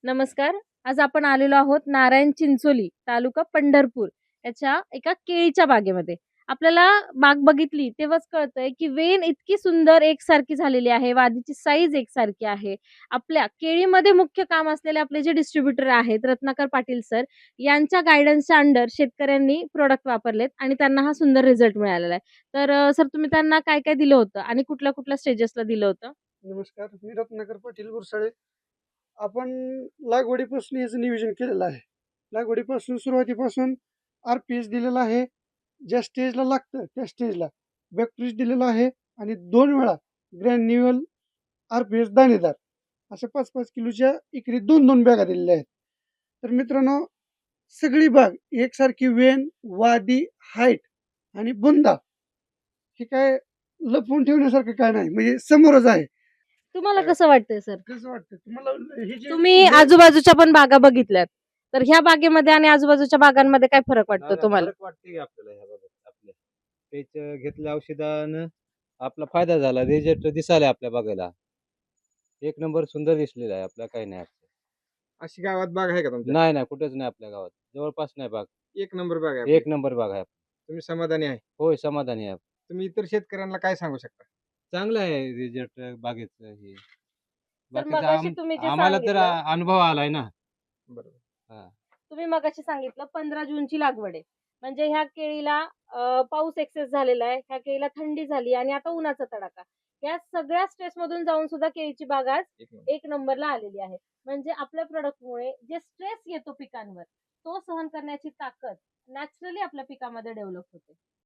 नमस्कार. आज आपण आलेलो आहोत नारायण चिंचोली, तालुका पंढरपूर याच्या एका केळीच्या बागेमध्ये. आपल्याला बाग बघितली तेव्हाच कळतंय, की वेल इतकी सुंदर एकसारखी झालेली आहे, वादीची साईज एकसारखी आहे. आपल्या केळीमध्ये मुख्य काम असलेले आपले जे डिस्ट्रिब्युटर आहेत, रत्नाकर पाटील सर यांच्या गाईडन्सच्या अंडर शेतकऱ्यांनी प्रॉडक्ट वापरलेत आणि त्यांना हा सुंदर रिझल्ट मिळालेला आहे. तर सर तुम्ही त्यांना काय-काय दिलं होतं आणि कुठल्या-कुठल्या स्टेजेसला दिलं होतं? नमस्कार, मी रत्नाकर पाटील गुरसाळे. आपण लागवडीपासून याचं नियोजन केलेलं आहे. लागवडीपासून सुरुवातीपासून RPS दिलेला आहे. ज्या स्टेजला लागतं त्या स्टेजला बॅकफ्रीज दिलेला आहे आणि 2 वेळा ग्रॅन्युअल RPS दाणेदार अशा 5-5 किलोच्या एकरी 2-2 बॅगा दिलेल्या आहेत. तर मित्रांनो, सगळी बाग एकसारखी वेन, वादी, हाईट आणि बुंदा हे काय लपवून ठेवण्यासारखं काय नाही, म्हणजे समोरच आहे. तुम्हाला कसं वाटतंय सर? कसं वाटतं तुम्हाला हे जे तुम्ही आजूबाजूच्या पण बागा बघितल्यात. तर ह्या बागेमध्ये आणि आजूबाजूच्या बागांमध्ये काय फरक वाटतो नाही, तुम्हाला? फरक वाटते की आपल्याला ह्या बाबत आपल्या त्याच घेतल्या औषधानं आपला फायदा झाला. रिझल्ट दिसायला आपल्या बागेला. एक नंबर सुंदर दिसलेला आहे. आपल्या काही नाही अडचण. अशी गावात बाग आहे का तुमच्या? नाही, नाही कुठेच नाही आपल्या गावात. जवळपास नाही बाग. एक नंबर बाग आहे आपली. एक नंबर बाग आहे. तुम्ही समाधानी आहे. होय, समाधानी आहे. तुम्ही इतर शेतकऱ्यांना काय सांगू शकता? चांगलं आहे रिझल्ट बागेचं हे. तर बाकीचं मगाशी तुम्ही जे आम्हाला तर सांगितलं अनुभव आलाय ना. बरोबर. हां. तुम्ही मगाशी सांगितलं 15 जूनची लागवड आहे. म्हणजे ह्या केळीला पाऊस एक्सेस झालेला आहे. ह्या केळीला थंडी झाली आणि आता उन्हाचा तडाखा. या सगळ्या स्ट्रेसमधून जाऊन सुद्धा केळीची बाग आज एक नंबर. एक नंबरला आलेली आहे. म्हणजे आपल्या प्रॉडक्टमुळे जे स्ट्रेस येतो पिकांवर, तो सहन करण्याची ताकद नॅचरली आपल्या पिकामध्ये डेव्हलप होते.